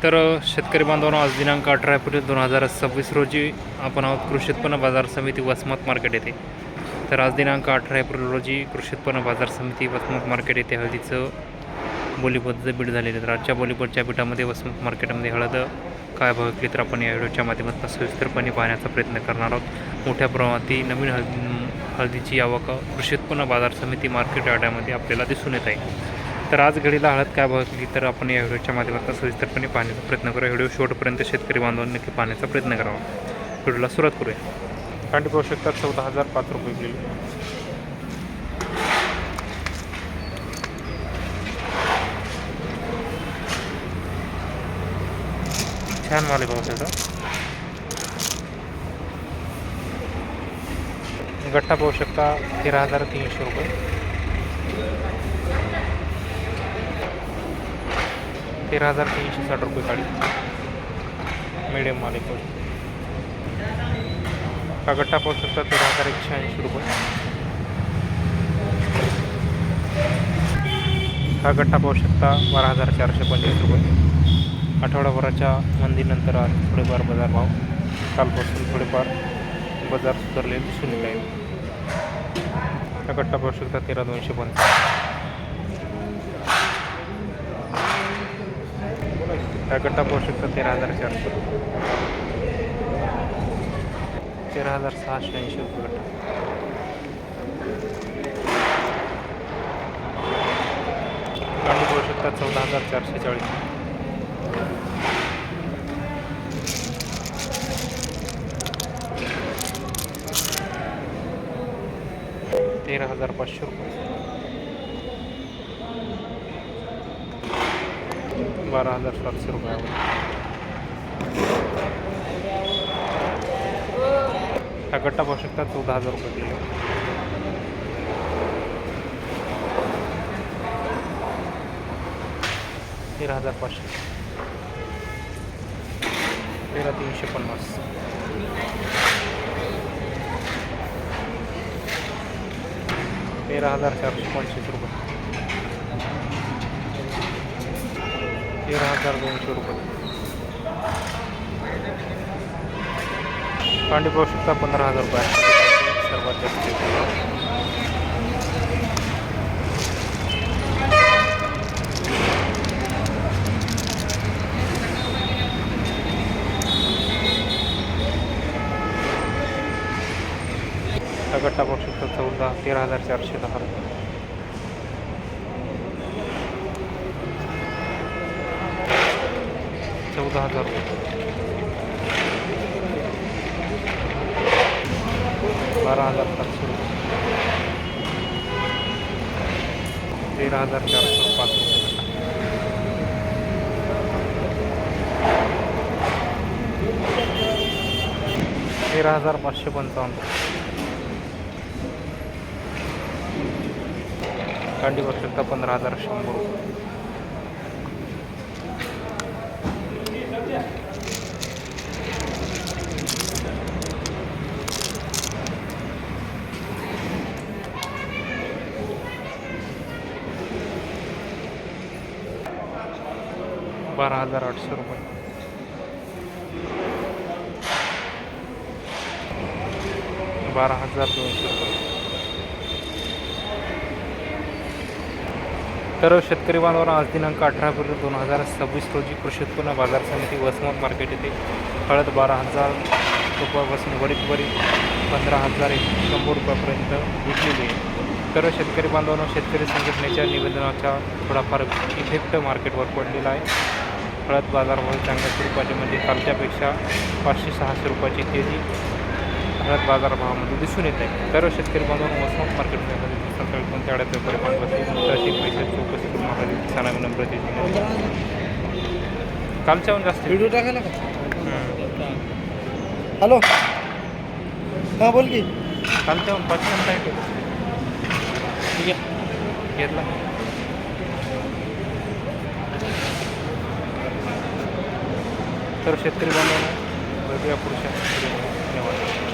तर शेतकरी बांधवांनो, आज दिनांक 18 एप्रिल 2026 रोजी आपण आहोत कृषी उत्पन्न बाजार समिती वसमत मार्केट येथे. तर आज दिनांक 18 एप्रिल रोजी कृषी उत्पन्न बाजार समिती वसमत मार्केट येथे हळदीचं बोलीबोधचं बीट झालेलं. तर आजच्या बोलीबोधच्या बीटामध्ये वसमत मार्केटमध्ये हळद काय भाव विकली तर आपण या व्हिडिओच्या माध्यमातून सविस्तरपणे पाहण्याचा प्रयत्न करणार आहोत. मोठ्या प्रमाणात नवीन हळदीची आवक कृषी उत्पन्न बाजार समिती मार्केट यार्डामध्ये आपल्याला दिसून येत आहे. तर आज घडीला हळद काय भाव विकली तर आपण या व्हिडिओच्या माध्यमातून सविस्तरपणे पाहण्याचा प्रयत्न करूया. व्हिडिओ शेवटपर्यंत शेतकरी बांधवांनी नक्की पाहण्याचा प्रयत्न करावा. व्हिडिओला सुरुवात करूया. कांडी पाहू शकतात 14,005 रुपये विकलेली. छान माल आहे पाहू शकता. गट्टा पाहू शकता 13,300 रुपये. 13,360 रुपये काढी. मीडियम माल आहे. हा गट्टा पाहू शकता 13,180 रुपये. हा गट्टा पाहू शकता 12,425 रुपये. आठवडाभराच्या मंदीनंतर आज थोडेफार बाजार भाव कालपासून थोडेफार बाजार सुधारले दिसून येत आहे. हा गट्टा पाहू शकता 13,250. हा गट्टा पाहू शकता 13,400 रुपये. 13,680 रुपये गट्टा. कांडी पाहू शकता 14,440. 13,500 रुपये. 12,700 रुपयावर. हा गट्टा पाहू शकता 14,000 रुपये किलो. 13,500. 13,350. 13,425 रुपये. 13,200 रुपये. कांडी पाहू शकता 15,000 रुपये. सर्वात जास्त 13,410 रुपये. 14,000 रुपये. 12,700 रुपये. 13,405 रुपये. 13,555. कांडी पाहू शकता 15,100 रुपये. 12,800 रुपये. 12,200 रुपये. तर शेतकरी बांधवांना आज दिनांक 18 एप्रिल 2026 रोजी कृषी उत्पन्न बाजार समिती वसमत मार्केट येथे हळद 12,000 रुपयापासून वरील 15,100 रुपयापर्यंत विकलेली आहे. तर शेतकरी बांधवांना शेतकरी संघटनेच्या निवेदनाचा थोडाफार इफेक्ट मार्केटवर पडलेला आहे. हळद बाजारभाव चांगल्या स्वरूपाचे म्हणजे कालच्यापेक्षा 500-600 रुपयाची तेजी हळद बाजारभावामध्ये दिसून येत आहे. तर शेतकरी बांधवांना वसमत मार्केटमध्ये सकाळी कोणत्या आड्यात व्यापारी भांडवल पैसे चौकशी करून हळदी किसाना विनम्रतेची कालच्याहून जास्त व्हिडिओ टाकायला का? हॅलो, हां बोल की. कालच्याहून 500 आहे. ठीक आहे, घेतला. तर शेतकरी बांधवांना बघूया पुढच्या. धन्यवाद.